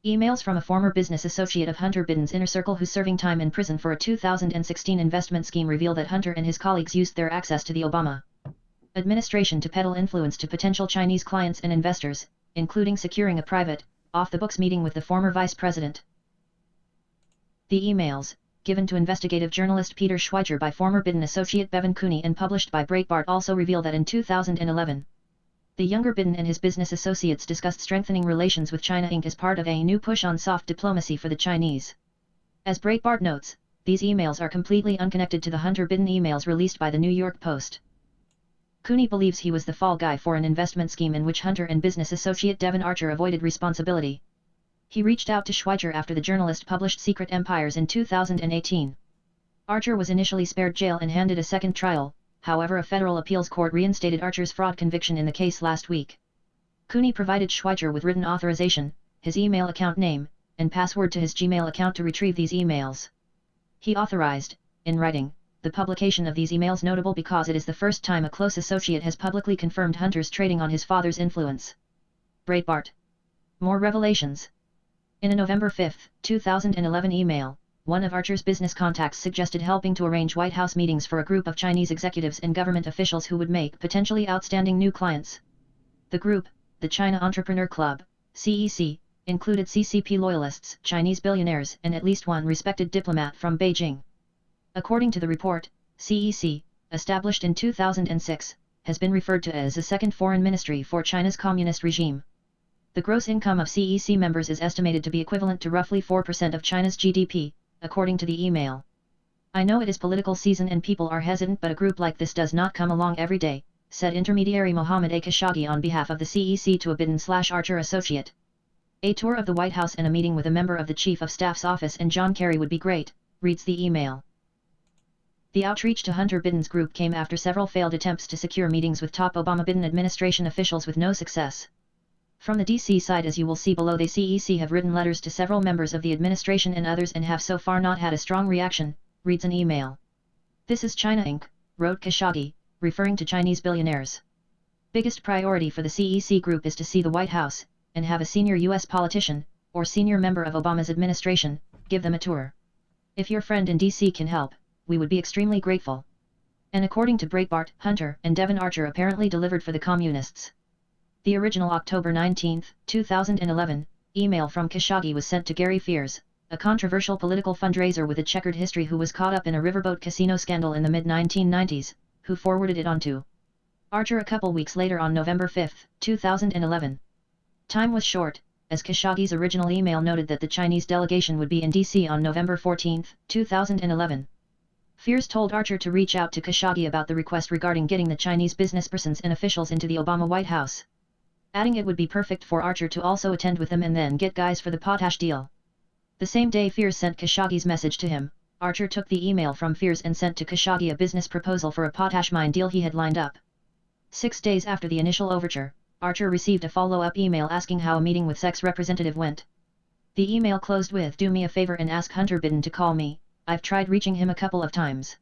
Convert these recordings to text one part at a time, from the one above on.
Emails from a former business associate of Hunter Biden's inner circle who's serving time in prison for a 2016 investment scheme reveal that Hunter and his colleagues used their access to the Obama administration to peddle influence to potential Chinese clients and investors, including securing a private, off-the-books meeting with the former vice president. The emails, given to investigative journalist Peter Schweizer by former Biden associate Bevan Cooney and published by Breitbart, also reveal that in 2011, the younger Biden and his business associates discussed strengthening relations with China Inc. as part of a new push on soft diplomacy for the Chinese. As Breitbart notes, these emails are completely unconnected to the Hunter Biden emails released by the New York Post. Cooney believes he was the fall guy for an investment scheme in which Hunter and business associate Devon Archer avoided responsibility. He reached out to Schweizer after the journalist published Secret Empires in 2018. Archer was initially spared jail and handed a second trial. However, a federal appeals court reinstated Archer's fraud conviction in the case last week. Cooney provided Schweizer with written authorization, his email account name, and password to his Gmail account to retrieve these emails. He authorized, in writing, the publication of these emails, notable because it is the first time a close associate has publicly confirmed Hunter's trading on his father's influence. Breitbart. More revelations. In a November 5, 2011 email, one of Archer's business contacts suggested helping to arrange White House meetings for a group of Chinese executives and government officials who would make potentially outstanding new clients. The group, the China Entrepreneur Club, CEC, included CCP loyalists, Chinese billionaires, and at least one respected diplomat from Beijing. According to the report, CEC, established in 2006, has been referred to as a second foreign ministry for China's communist regime. The gross income of CEC members is estimated to be equivalent to roughly 4% of China's GDP, according to the email. I know it is political season and people are hesitant, but a group like this does not come along every day, said intermediary Mohammed A. Khashoggi on behalf of the CEC to a Biden/Archer associate. A tour of the White House and a meeting with a member of the Chief of Staff's office and John Kerry would be great, reads the email. The outreach to Hunter Biden's group came after several failed attempts to secure meetings with top Obama-Biden administration officials with no success. From the DC side, as you will see below, the CEC have written letters to several members of the administration and others and have so far not had a strong reaction, reads an email. This is China Inc., wrote Khashoggi, referring to Chinese billionaires. Biggest priority for the CEC group is to see the White House, and have a senior U.S. politician, or senior member of Obama's administration, give them a tour. If your friend in DC can help, we would be extremely grateful. And according to Breitbart, Hunter and Devon Archer apparently delivered for the communists. The original October 19, 2011, email from Khashoggi was sent to Gary Fears, a controversial political fundraiser with a checkered history who was caught up in a riverboat casino scandal in the mid-1990s, who forwarded it on to Archer a couple weeks later on November 5, 2011. Time was short, as Khashoggi's original email noted that the Chinese delegation would be in DC on November 14, 2011. Fears told Archer to reach out to Khashoggi about the request regarding getting the Chinese businesspersons and officials into the Obama White House, adding it would be perfect for Archer to also attend with them and then get guys for the potash deal. The same day Fears sent Khashoggi's message to him, Archer took the email from Fears and sent to Khashoggi a business proposal for a potash mine deal he had lined up. 6 days after the initial overture, Archer received a follow-up email asking how a meeting with SEC's representative went. The email closed with, "Do me a favor and ask Hunter Biden to call me, I've tried reaching him a couple of times."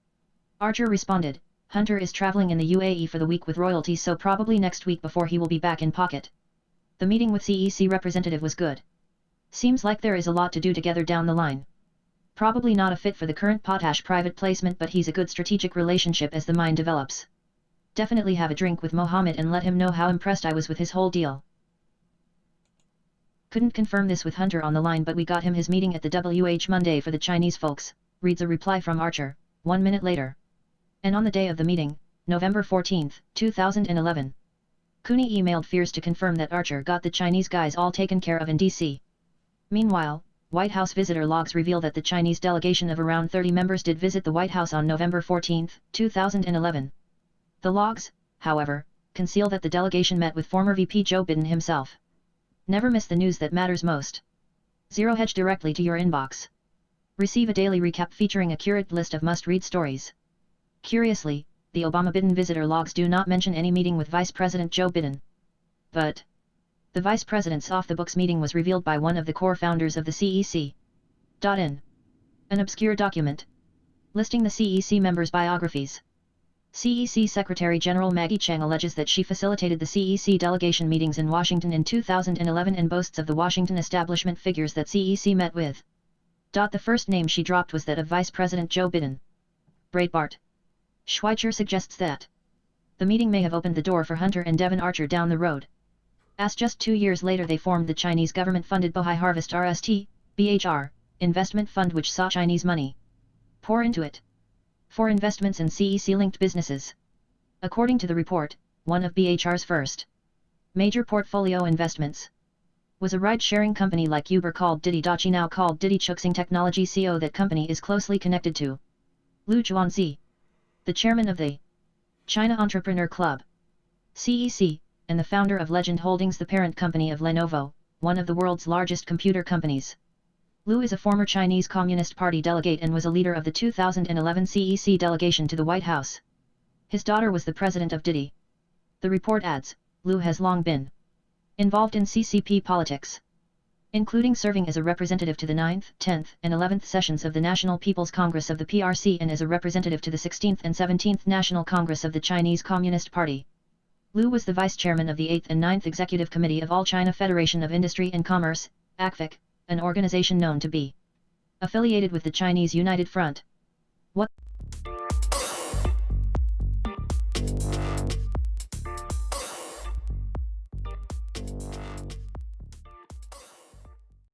Archer responded, "Hunter is traveling in the UAE for the week with royalty, so probably next week before he will be back in pocket." The meeting with CEC representative was good. Seems like there is a lot to do together down the line. Probably not a fit for the current potash private placement, but he's a good strategic relationship as the mine develops. Definitely have a drink with Mohammed and let him know how impressed I was with his whole deal. Couldn't confirm this with Hunter on the line, but we got him his meeting at the WH Monday for the Chinese folks, reads a reply from Archer, 1 minute later. And on the day of the meeting, November 14, 2011, Cooney emailed Fears to confirm that Archer got the Chinese guys all taken care of in DC. Meanwhile, White House visitor logs reveal that the Chinese delegation of around 30 members did visit the White House on November 14, 2011. The logs, however, conceal that the delegation met with former VP Joe Biden himself. Never miss the news that matters most. Zero Hedge directly to your inbox. Receive a daily recap featuring a curated list of must-read stories. Curiously, the Obama-Biden visitor logs do not mention any meeting with Vice President Joe Biden. But the Vice President's off-the-books meeting was revealed by one of the core founders of the CEC. In an obscure document listing the CEC members' biographies. CEC Secretary General Maggie Chang alleges that she facilitated the CEC delegation meetings in Washington in 2011 and boasts of the Washington establishment figures that CEC met with. The first name she dropped was that of Vice President Joe Biden. Breitbart. Schweitzer suggests that the meeting may have opened the door for Hunter and Devon Archer down the road, as just 2 years later they formed the Chinese government-funded Bohai Harvest BHR, investment fund which saw Chinese money pour into it for investments in CEC-linked businesses. According to the report, one of BHR's first major portfolio investments was a ride-sharing company like Uber called Didi Dachi, now called Didi Chuxing Technology Co. That company is closely connected to Lu Juanzi, the chairman of the China Entrepreneur Club, CEC, and the founder of Legend Holdings, the parent company of Lenovo, one of the world's largest computer companies. Lu is a former Chinese Communist Party delegate and was a leader of the 2011 CEC delegation to the White House. His daughter was the president of Didi. The report adds, Lu has long been involved in CCP politics, including serving as a representative to the 9th, 10th, and 11th sessions of the National People's Congress of the PRC and as a representative to the 16th and 17th National Congress of the Chinese Communist Party. Lu was the vice chairman of the 8th and 9th Executive Committee of All China Federation of Industry and Commerce, ACFIC, an organization known to be affiliated with the Chinese United Front.